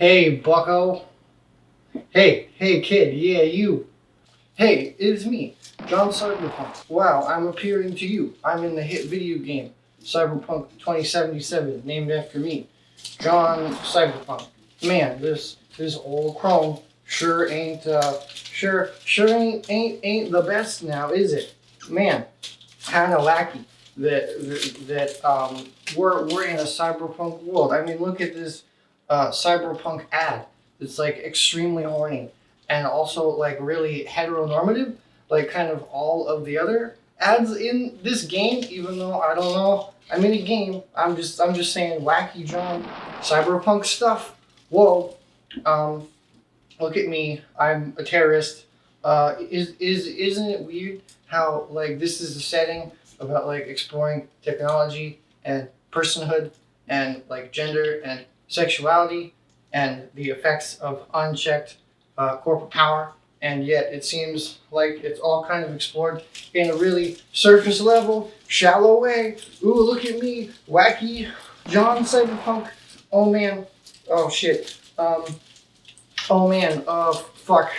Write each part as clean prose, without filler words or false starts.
Hey, bucko. Hey, kid. Yeah, you. Hey, it's me, John Cyberpunk. Wow, I'm appearing to you. I'm in the hit video game, Cyberpunk 2077, named after me, John Cyberpunk. Man, this old Chrome sure ain't ain't the best now, is it? Man, kind of wacky that we're in a cyberpunk world. I mean, look at this cyberpunk ad. It's like extremely horny and also like really heteronormative, like kind of all of the other ads in this game. Even though I don't know, I'm in a game. I'm just saying wacky John cyberpunk stuff. Whoa, look at me. I'm a terrorist. Isn't it weird how like this is the setting about like exploring technology and personhood and like gender and sexuality and the effects of unchecked corporate power, and yet it seems like it's all kind of explored in a really surface level, shallow way. Ooh, look at me, wacky John Cyberpunk. Oh man, oh shit. Oh man, fuck.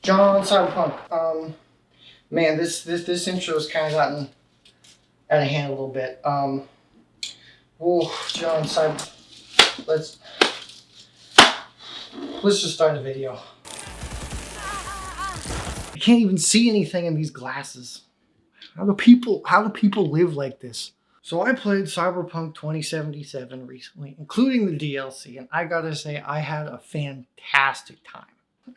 John Cyberpunk. Man, this intro's kind of gotten out of hand a little bit. John Cyber. Let's just start the video. I can't even see anything in these glasses. How do people live like this? So I played Cyberpunk 2077 recently, including the DLC, and I gotta say I had a fantastic time.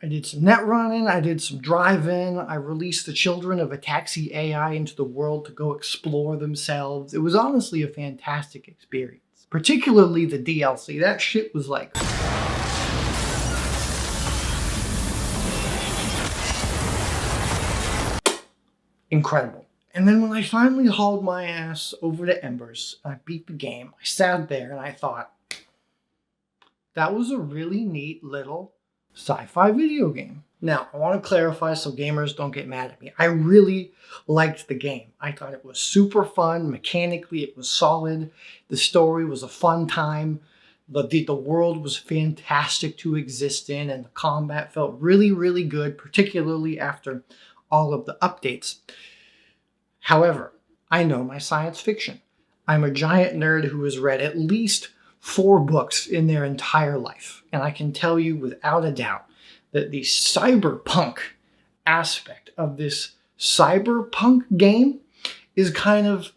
I did some net running, I did some driving, I released the children of a taxi AI into the world to go explore themselves. It was honestly a fantastic experience. Particularly the DLC. That shit was like... incredible. And then when I finally hauled my ass over to Embers, I beat the game, I sat there and I thought, that was a really neat little sci-fi video game. Now, I want to clarify so gamers don't get mad at me. I really liked the game. I thought it was super fun. Mechanically, it was solid. The story was a fun time. The world was fantastic to exist in, and the combat felt really, really good, particularly after all of the updates. However, I know my science fiction. I'm a giant nerd who has read at least 4 books in their entire life, and I can tell you without a doubt that the cyberpunk aspect of this cyberpunk game is kind of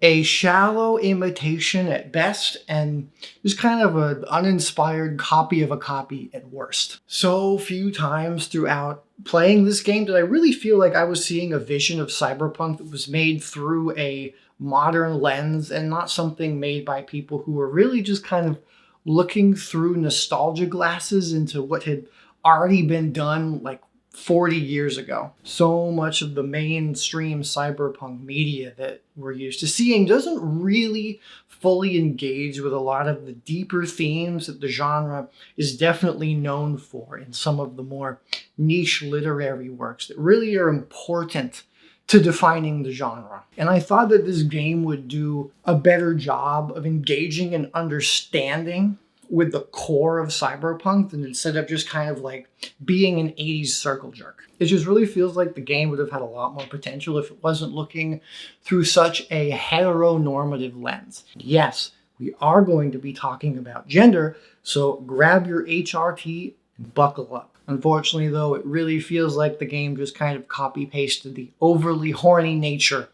a shallow imitation at best and just kind of an uninspired copy of a copy at worst. So few times throughout playing this game did I really feel like I was seeing a vision of cyberpunk that was made through a modern lens and not something made by people who were really just kind of looking through nostalgia glasses into what had already been done like 40 years ago. So much of the mainstream cyberpunk media that we're used to seeing doesn't really fully engage with a lot of the deeper themes that the genre is definitely known for in some of the more niche literary works that really are important to defining the genre. And I thought that this game would do a better job of engaging and understanding with the core of cyberpunk than instead of just kind of like being an 80s circle jerk. It just really feels like the game would have had a lot more potential if it wasn't looking through such a heteronormative lens. Yes, we are going to be talking about gender, so grab your HRT and buckle up. Unfortunately though, it really feels like the game just kind of copy-pasted the overly horny nature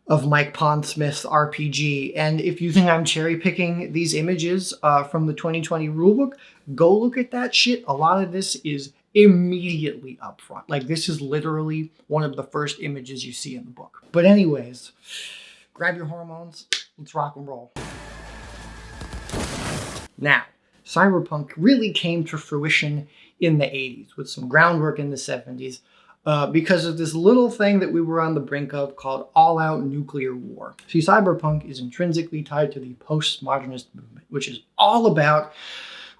of Mike Pondsmith's RPG. And if you think I'm cherry-picking these images from the 2020 rulebook, go look at that shit. A lot of this is immediately up front. Like, this is literally one of the first images you see in the book. But anyways, grab your hormones, let's rock and roll. Now, cyberpunk really came to fruition in the 80s with some groundwork in the 70s. Because of this little thing that we were on the brink of called all-out nuclear war. See, cyberpunk is intrinsically tied to the post-modernist movement, which is all about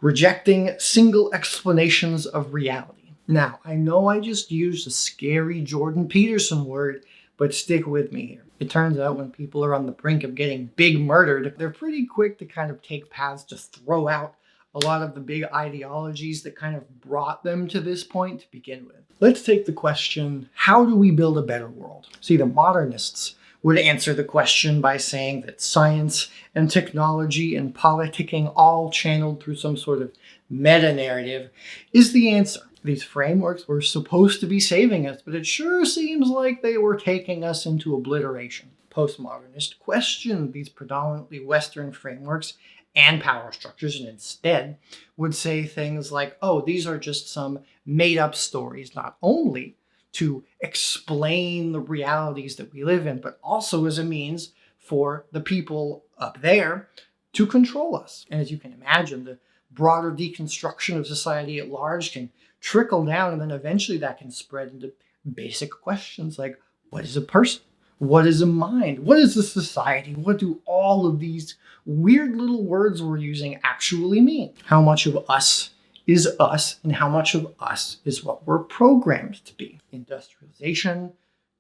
rejecting single explanations of reality. Now, I know I just used a scary Jordan Peterson word, But stick with me here. It turns out when people are on the brink of getting big murdered, they're pretty quick to kind of take paths to throw out a lot of the big ideologies that kind of brought them to this point to begin with. Let's take the question, how do we build a better world? See, the modernists would answer the question by saying that science and technology and politicking, all channeled through some sort of meta-narrative, is the answer. These frameworks were supposed to be saving us, but it sure seems like they were taking us into obliteration. Postmodernists questioned these predominantly Western frameworks and power structures, and instead would say things like, oh, these are just some made-up stories, not only to explain the realities that we live in, but also as a means for the people up there to control us. And as you can imagine, the broader deconstruction of society at large can trickle down, and then eventually that can spread into basic questions like, what is a person? What is a mind? What is a society? What do all of these weird little words we're using actually mean? How much of us is us, and how much of us is what we're programmed to be? Industrialization,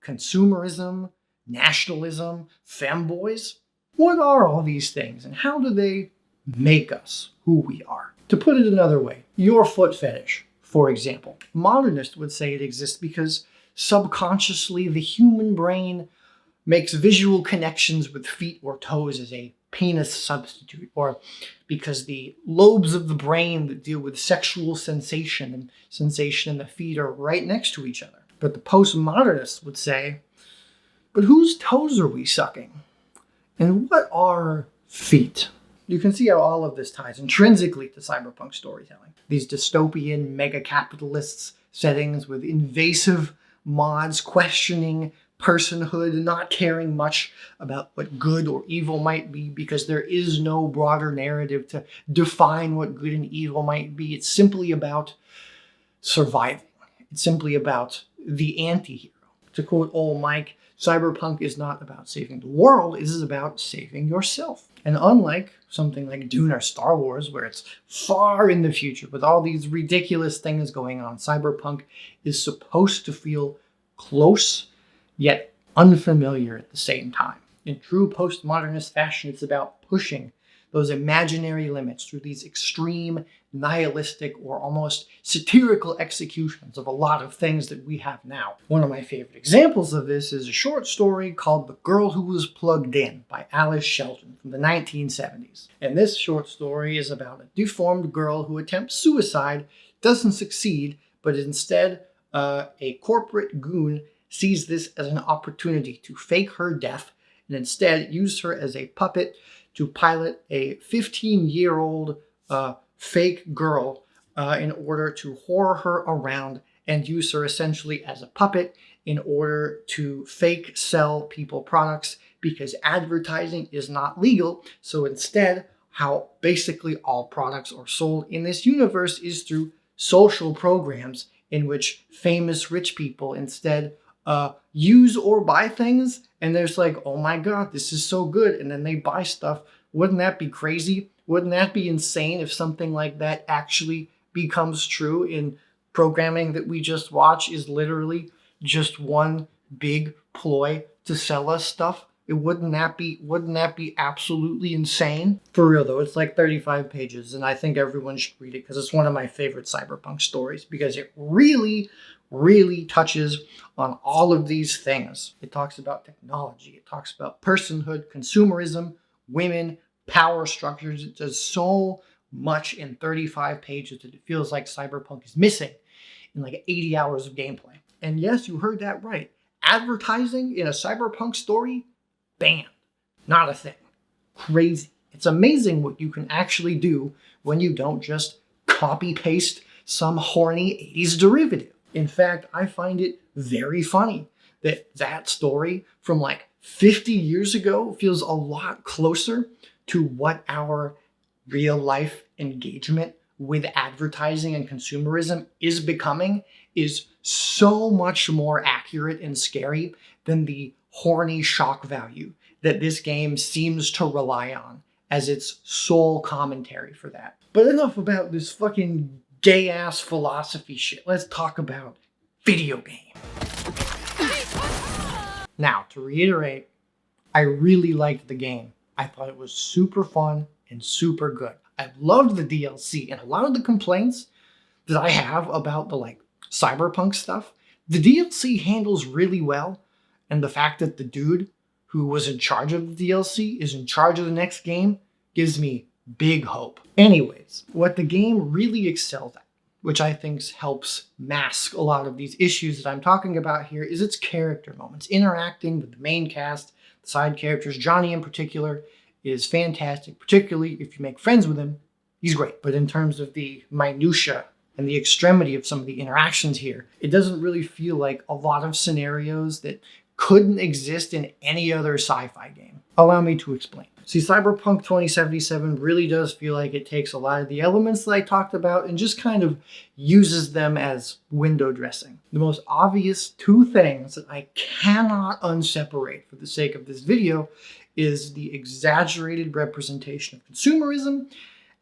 consumerism, nationalism, femboys? What are all these things, and how do they make us who we are? To put it another way, your foot fetish, for example. Modernists would say it exists because subconsciously the human brain makes visual connections with feet or toes as a penis substitute, or because the lobes of the brain that deal with sexual sensation and sensation in the feet are right next to each other. But the postmodernists would say, but whose toes are we sucking? And what are feet? You can see how all of this ties intrinsically to cyberpunk storytelling. These dystopian mega-capitalists settings with invasive mods questioning personhood, not caring much about what good or evil might be because there is no broader narrative to define what good and evil might be. It's simply about surviving. It's simply about the anti-hero. To quote old Mike, cyberpunk is not about saving the world, it is about saving yourself. And unlike something like Dune or Star Wars, where it's far in the future with all these ridiculous things going on, cyberpunk is supposed to feel close yet unfamiliar at the same time. In true postmodernist fashion, it's about pushing those imaginary limits through these extreme, nihilistic, or almost satirical executions of a lot of things that we have now. One of my favorite examples of this is a short story called The Girl Who Was Plugged In by Alice Sheldon from the 1970s. And this short story is about a deformed girl who attempts suicide, doesn't succeed, but instead a corporate goon sees this as an opportunity to fake her death and instead use her as a puppet to pilot a 15-year-old fake girl in order to whore her around and use her essentially as a puppet in order to fake sell people products because advertising is not legal. So instead, how basically all products are sold in this universe is through social programs in which famous rich people instead use or buy things, and there's like, oh my god, this is so good, and then they buy stuff. Wouldn't that be crazy? Wouldn't that be insane if something like that actually becomes true in programming that we just watch is literally just one big ploy to sell us stuff? Wouldn't that be absolutely insane? For real though, it's like 35 pages, and I think everyone should read it because it's one of my favorite cyberpunk stories because it really touches on all of these things. It talks about technology, it talks about personhood, consumerism, women, power structures. It does so much in 35 pages that it feels like cyberpunk is missing in like 80 hours of gameplay. And yes, you heard that right. Advertising in a cyberpunk story, banned. Not a thing. Crazy. It's amazing what you can actually do when you don't just copy paste some horny 80s derivative. In fact, I find it very funny that that story from like 50 years ago feels a lot closer to what our real life engagement with advertising and consumerism is becoming, is so much more accurate and scary than the horny shock value that this game seems to rely on as its sole commentary for that. But enough about this fucking gay-ass philosophy shit. Let's talk about video game. Now, to reiterate, I really liked the game. I thought it was super fun and super good. I loved the DLC, and a lot of the complaints that I have about the Cyberpunk stuff, the DLC handles really well, and the fact that the dude who was in charge of the DLC is in charge of the next game gives me big hope. Anyways, what the game really excels at, which I think helps mask a lot of these issues that I'm talking about here, is its character moments. Interacting with the main cast, the side characters, Johnny in particular, is fantastic, particularly if you make friends with him. He's great. But in terms of the minutia and the extremity of some of the interactions here, it doesn't really feel like a lot of scenarios that couldn't exist in any other sci-fi game. Allow me to explain. See, Cyberpunk 2077 really does feel like it takes a lot of the elements that I talked about and just kind of uses them as window dressing. The most obvious two things that I cannot unseparate for the sake of this video is the exaggerated representation of consumerism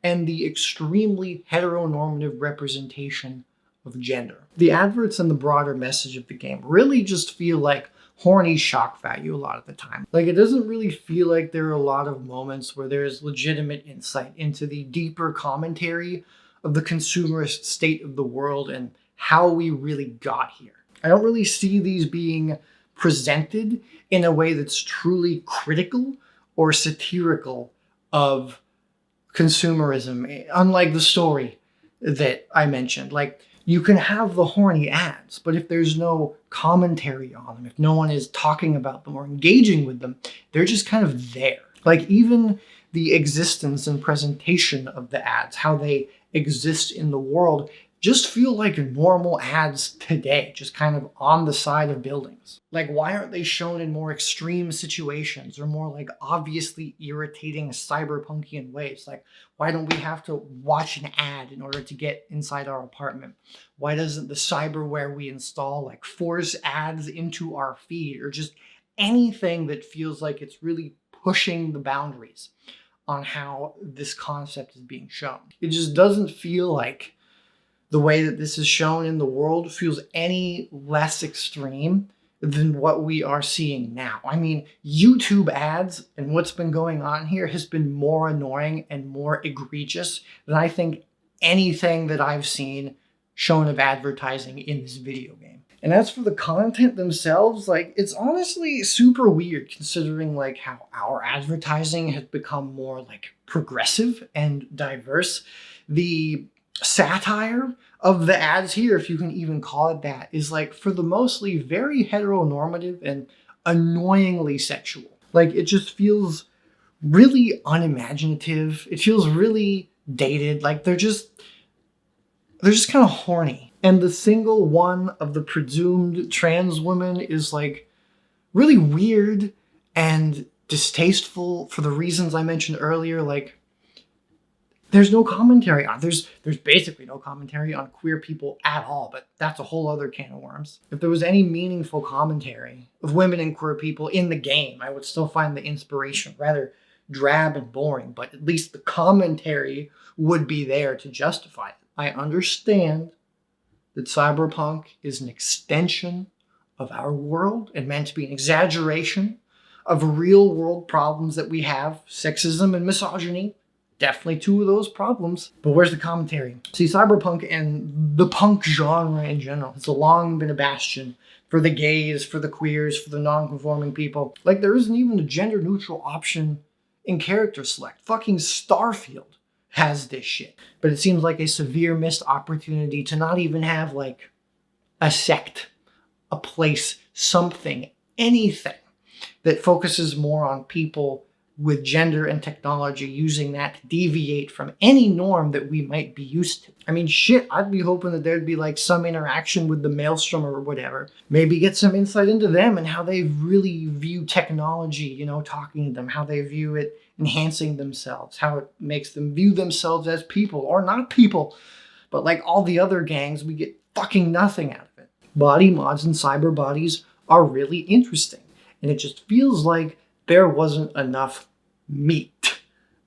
and the extremely heteronormative representation of gender. The adverts and the broader message of the game really just feel like horny shock value a lot of the time. Like, it doesn't really feel like there are a lot of moments where there's legitimate insight into the deeper commentary of the consumerist state of the world and how we really got here. I don't really see these being presented in a way that's truly critical or satirical of consumerism, unlike the story that I mentioned. Like, you can have the horny ads, but if there's no commentary on them, if no one is talking about them or engaging with them, they're just kind of there. Like, even the existence and presentation of the ads, how they exist in the world, just feel like normal ads today, just kind of on the side of buildings. Like, why aren't they shown in more extreme situations or more like obviously irritating cyberpunkian ways? Like, why don't we have to watch an ad in order to get inside our apartment? Why doesn't the cyberware we install like force ads into our feed, or just anything that feels like it's really pushing the boundaries on how this concept is being shown? It just doesn't feel like the way that this is shown in the world feels any less extreme than what we are seeing now. I mean, YouTube ads and what's been going on here has been more annoying and more egregious than I think anything that I've seen shown of advertising in this video game. And as for the content themselves, like, it's honestly super weird considering like how our advertising has become more like progressive and diverse. The satire of the ads here, if you can even call it that, is like for the mostly very heteronormative and annoyingly sexual. Like, it just feels really unimaginative. It feels really dated. Like, they're just kind of horny. And the single one of the presumed trans women is like really weird and distasteful for the reasons I mentioned earlier. Like, there's no commentary on. There's basically no commentary on queer people at all, but that's a whole other can of worms. If there was any meaningful commentary of women and queer people in the game, I would still find the inspiration rather drab and boring, but at least the commentary would be there to justify it. I understand that Cyberpunk is an extension of our world and meant to be an exaggeration of real world problems that we have, sexism and misogyny. Definitely two of those problems. But where's the commentary? See, Cyberpunk and the punk genre in general has long been a bastion for the gays, for the queers, for the non-conforming people. Like, there isn't even a gender-neutral option in character select. Fucking Starfield has this shit. But it seems like a severe missed opportunity to not even have, like, a sect, a place, something, anything that focuses more on people with gender and technology, using that to deviate from any norm that we might be used to. I mean, shit, I'd be hoping that there'd be like some interaction with the Maelstrom or whatever. Maybe get some insight into them and how they really view technology, you know, talking to them, how they view it enhancing themselves, how it makes them view themselves as people or not people. But like all the other gangs, we get fucking nothing out of it. Body mods and cyber bodies are really interesting. And it just feels like there wasn't enough meat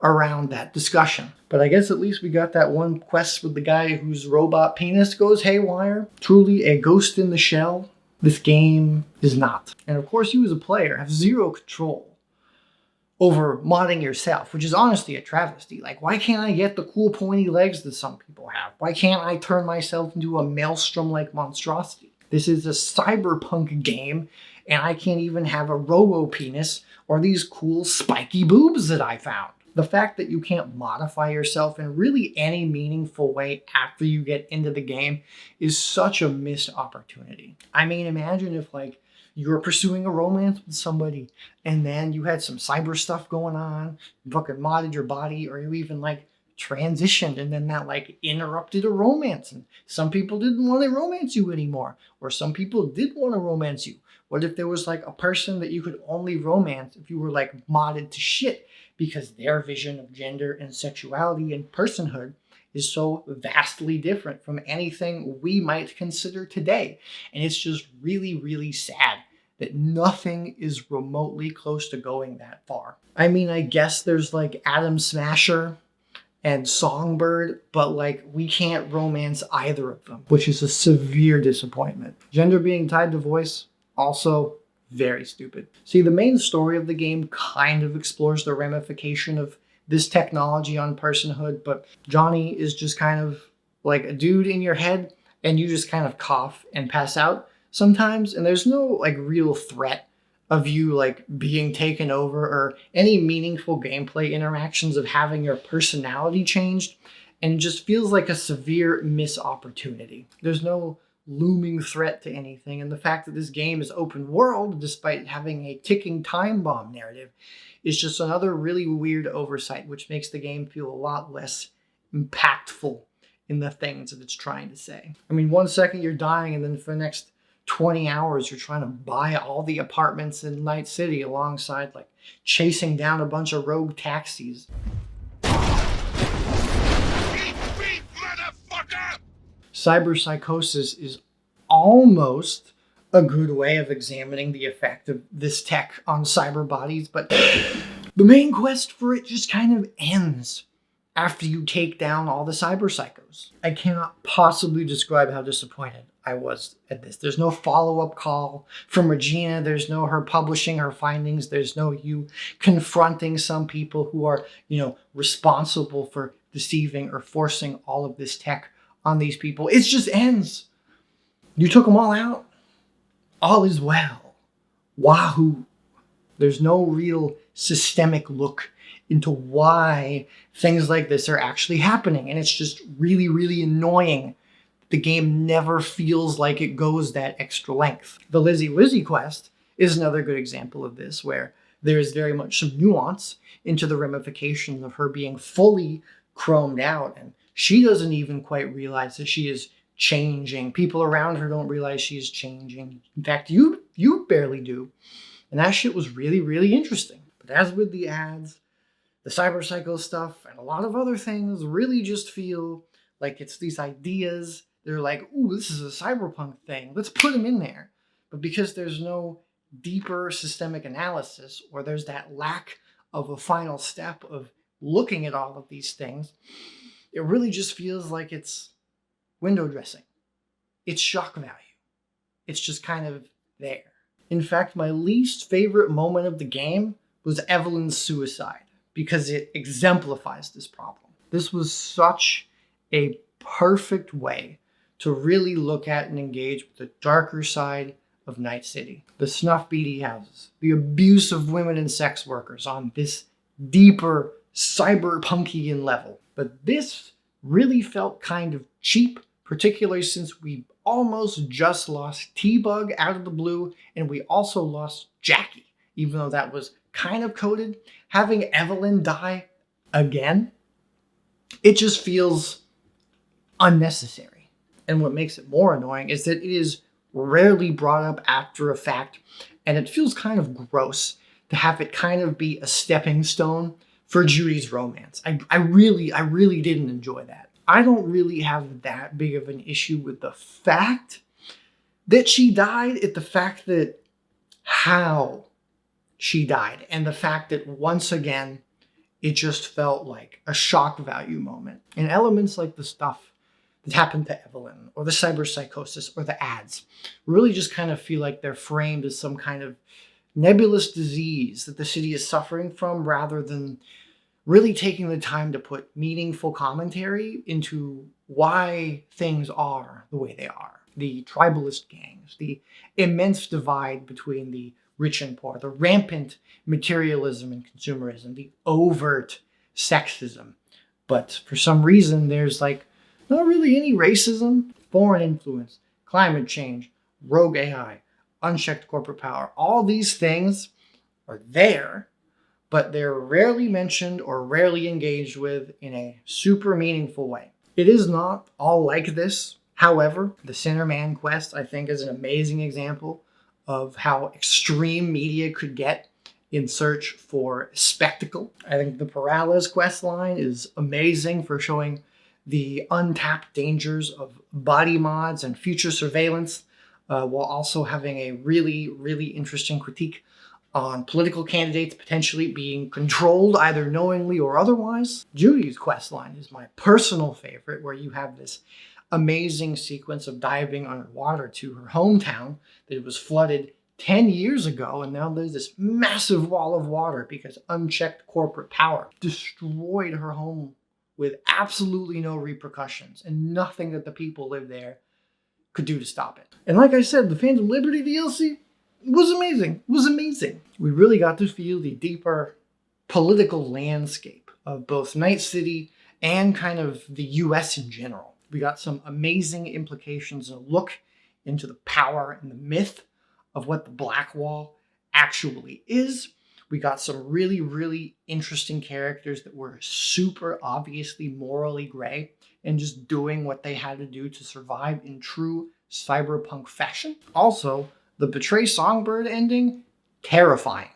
around that discussion. But I guess at least we got that one quest with the guy whose robot penis goes haywire. Truly a ghost in the shell This game is not. And of course, you as a player have zero control over modding yourself, which is honestly a travesty. Like, why can't I get the cool pointy legs that some people have? Why can't I turn myself into a maelstrom-like monstrosity? This is a cyberpunk game, and I can't even have a robo-penis or these cool spiky boobs that I found. The fact that you can't modify yourself in really any meaningful way after you get into the game is such a missed opportunity. I mean, imagine if, like, you were pursuing a romance with somebody and then you had some cyber stuff going on, you fucking modded your body, or you even like transitioned and then that like interrupted a romance and some people didn't want to romance you anymore, or some people did want to romance you. What if there was like a person that you could only romance if you were like modded to shit because their vision of gender and sexuality and personhood is so vastly different from anything we might consider today. And it's just really, really sad that nothing is remotely close to going that far. I mean, I guess there's like Atom Smasher and Songbird, but like we can't romance either of them, which is a severe disappointment. Gender being tied to voice, also very stupid. See, the main story of the game kind of explores the ramification of this technology on personhood, but Johnny is just kind of like a dude in your head and you just kind of cough and pass out sometimes, and there's no like real threat of you like being taken over or any meaningful gameplay interactions of having your personality changed, and it just feels like a severe missed opportunity. There's no looming threat to anything, and the fact that this game is open world despite having a ticking time bomb narrative is just another really weird oversight, which makes the game feel a lot less impactful in the things that it's trying to say. I mean, 1 second you're dying, and then for the next 20 hours you're trying to buy all the apartments in Night City alongside like chasing down a bunch of rogue taxis. Cyberpsychosis is almost a good way of examining the effect of this tech on cyber bodies, but the main quest for it just kind of ends after you take down all the cyber psychos. I cannot possibly describe how disappointed I was at this. There's no follow-up call from Regina. There's no her publishing her findings. There's no you confronting some people who are, responsible for deceiving or forcing all of this tech on these people. It just ends. You took them all out. All is well. Wahoo. There's no real systemic look into why things like this are actually happening. And it's just really, really annoying. The game never feels like it goes that extra length. The Lizzie Wizzy quest is another good example of this, where there is very much some nuance into the ramifications of her being fully chromed out, and she doesn't even quite realize that she is changing. People around her don't realize she is changing. In fact, you barely do. And that shit was really, really interesting. But as with the ads, the cyberpsycho stuff, and a lot of other things really just feel like it's these ideas. They're like, ooh, this is a cyberpunk thing. Let's put them in there. But because there's no deeper systemic analysis, or there's that lack of a final step of looking at all of these things, it really just feels like it's window dressing. It's shock value. It's just kind of there. In fact, my least favorite moment of the game was Evelyn's suicide, because it exemplifies this problem. This was such a perfect way to really look at and engage with the darker side of Night City. The snuff beady houses, the abuse of women and sex workers on this deeper cyberpunkian level. But this really felt kind of cheap, particularly since we almost just lost T-Bug out of the blue, and we also lost Jackie, even though that was kind of coded. Having Evelyn die again, it just feels unnecessary. And what makes it more annoying is that it is rarely brought up after a fact, and it feels kind of gross to have it kind of be a stepping stone for Judy's romance. I really didn't enjoy that. I don't really have that big of an issue with the fact that she died, it's the fact that how she died, and the fact that once again, it just felt like a shock value moment. And elements like the stuff that happened to Evelyn, or the cyberpsychosis, or the ads really just kind of feel like they're framed as some kind of nebulous disease that the city is suffering from, rather than really taking the time to put meaningful commentary into why things are the way they are. The tribalist gangs, the immense divide between the rich and poor, the rampant materialism and consumerism, the overt sexism. But for some reason, there's like not really any racism, foreign influence, climate change, rogue AI, unchecked corporate power. All these things are there, but they're rarely mentioned or rarely engaged with in a super meaningful way. It is not all like this. However, the Sinnerman quest, I think, is an amazing example of how extreme media could get in search for spectacle. I think the Perales quest line is amazing for showing the untapped dangers of body mods and future surveillance, while also having a really, really interesting critique on political candidates potentially being controlled either knowingly or otherwise. Judy's quest line is my personal favorite, where you have this amazing sequence of diving underwater to her hometown that was flooded 10 years ago, and now there's this massive wall of water because unchecked corporate power destroyed her home with absolutely no repercussions and nothing that the people live there could do to stop it. And like I said, the Phantom Liberty DLC was amazing. It was amazing. We really got to feel the deeper political landscape of both Night City and kind of the US in general. We got some amazing implications and a look into the power and the myth of what the Black Wall actually is. We got some really, really interesting characters that were super obviously morally gray and just doing what they had to do to survive in true cyberpunk fashion. Also, the Betray Songbird ending, terrifying.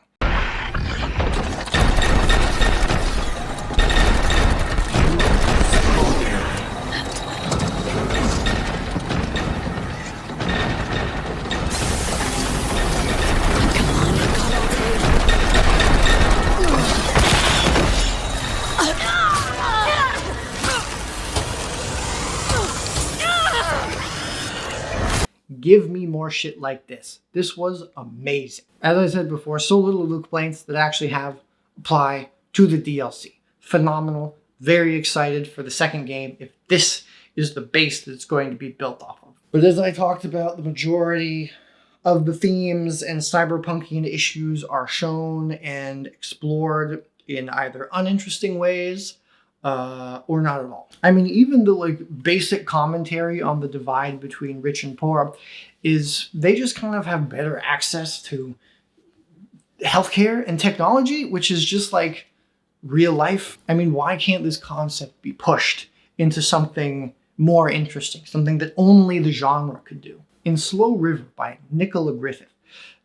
Give me more shit like this. This was amazing. As I said before, so little of the complaints that actually apply to the DLC. Phenomenal. Very excited for the second game if this is the base that it's going to be built off of. But as I talked about, the majority of the themes and cyberpunkian issues are shown and explored in either uninteresting ways or not at all. I mean, even the basic commentary on the divide between rich and poor is they just kind of have better access to healthcare and technology, which is just like real life. I mean, why can't this concept be pushed into something more interesting, something that only the genre could do? In Slow River by Nicola Griffith,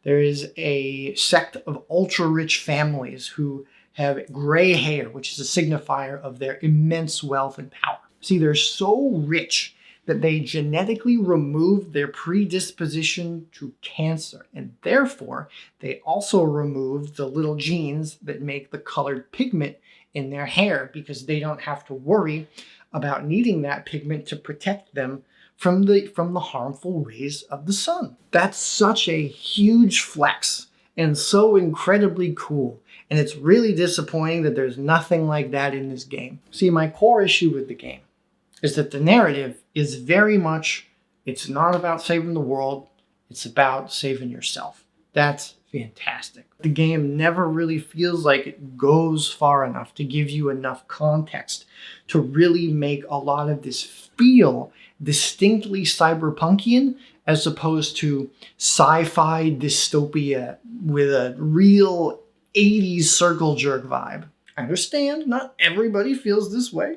there is a sect of ultra-rich families who have gray hair, which is a signifier of their immense wealth and power. See, they're so rich that they genetically removed their predisposition to cancer, and therefore they also removed the little genes that make the colored pigment in their hair, because they don't have to worry about needing that pigment to protect them from the harmful rays of the sun. That's such a huge flex and so incredibly cool. And it's really disappointing that there's nothing like that in this game. See, my core issue with the game is that the narrative is very much, it's not about saving the world, it's about saving yourself. That's fantastic. The game never really feels like it goes far enough to give you enough context to really make a lot of this feel distinctly cyberpunkian, as opposed to sci-fi dystopia with a real 80s circle jerk vibe. I understand not everybody feels this way.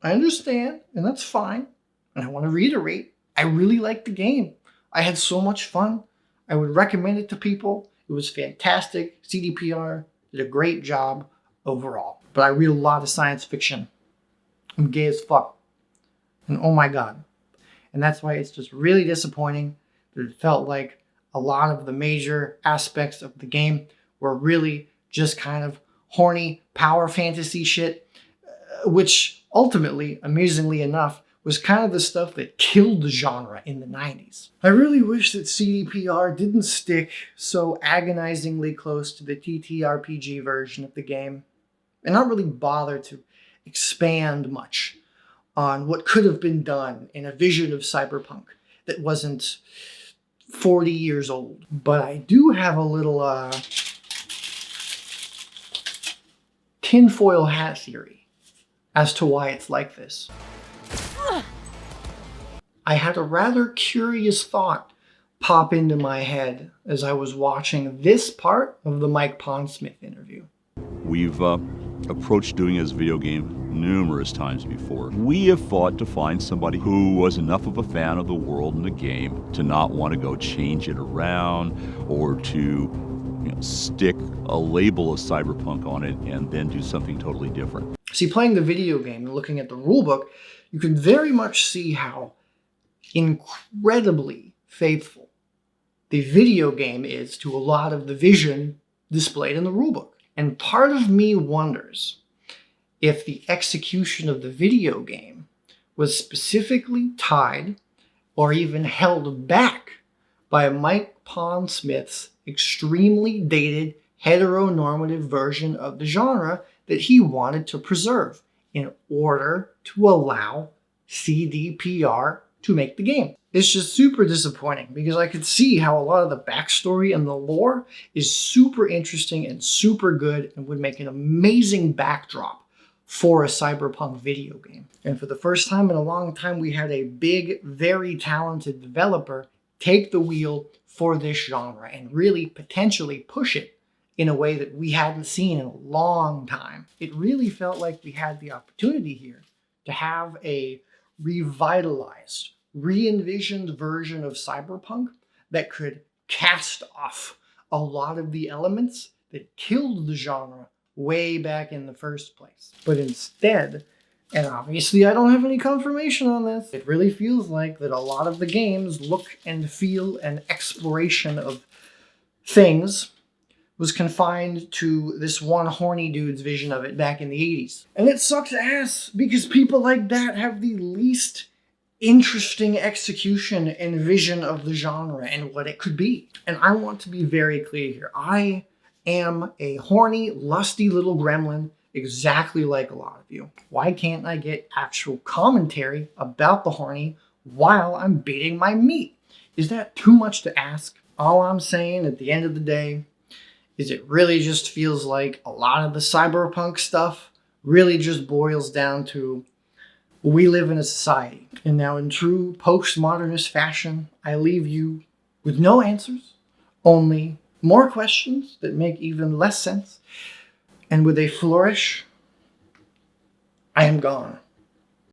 I understand, and that's fine. And I want to reiterate, I really liked the game. I had so much fun. I would recommend it to people. It was fantastic. CDPR did a great job overall. But I read a lot of science fiction. I'm gay as fuck. And oh my god. And that's why it's just really disappointing that it felt like a lot of the major aspects of the game were really just kind of horny power fantasy shit, which ultimately, amusingly enough, was kind of the stuff that killed the genre in the 90s. I really wish that CDPR didn't stick so agonizingly close to the TTRPG version of the game, and not really bother to expand much on what could have been done in a vision of Cyberpunk that wasn't 40 years old. But I do have a little tinfoil hat theory as to why it's like this. I had a rather curious thought pop into my head as I was watching this part of the Mike Pondsmith interview. We've approached doing this video game numerous times before. We have fought to find somebody who was enough of a fan of the world and the game to not want to go change it around or to stick a label of Cyberpunk on it and then do something totally different. See, playing the video game and looking at the rulebook, you can very much see how incredibly faithful the video game is to a lot of the vision displayed in the rulebook. And part of me wonders if the execution of the video game was specifically tied or even held back by Mike Pondsmith's extremely dated heteronormative version of the genre that he wanted to preserve in order to allow CDPR to make the game. It's just super disappointing because I could see how a lot of the backstory and the lore is super interesting and super good and would make an amazing backdrop for a Cyberpunk video game. And for the first time in a long time, we had a big, very talented developer take the wheel for this genre and really potentially push it in a way that we hadn't seen in a long time. It really felt like we had the opportunity here to have a revitalized, re-envisioned version of Cyberpunk that could cast off a lot of the elements that killed the genre way back in the first place. But instead, and obviously I don't have any confirmation on this, it really feels like that a lot of the game's look and feel and exploration of things was confined to this one horny dude's vision of it back in the 80s. And it sucks ass because people like that have the least interesting execution and vision of the genre and what it could be. And I want to be very clear here. I am a horny, lusty little gremlin exactly like a lot of you. Why can't I get actual commentary about the horny while I'm beating my meat? Is that too much to ask? All I'm saying at the end of the day is it really just feels like a lot of the Cyberpunk stuff really just boils down to we live in a society. And now in true post-modernist fashion, I leave you with no answers, only more questions that make even less sense. And with a flourish, I am gone.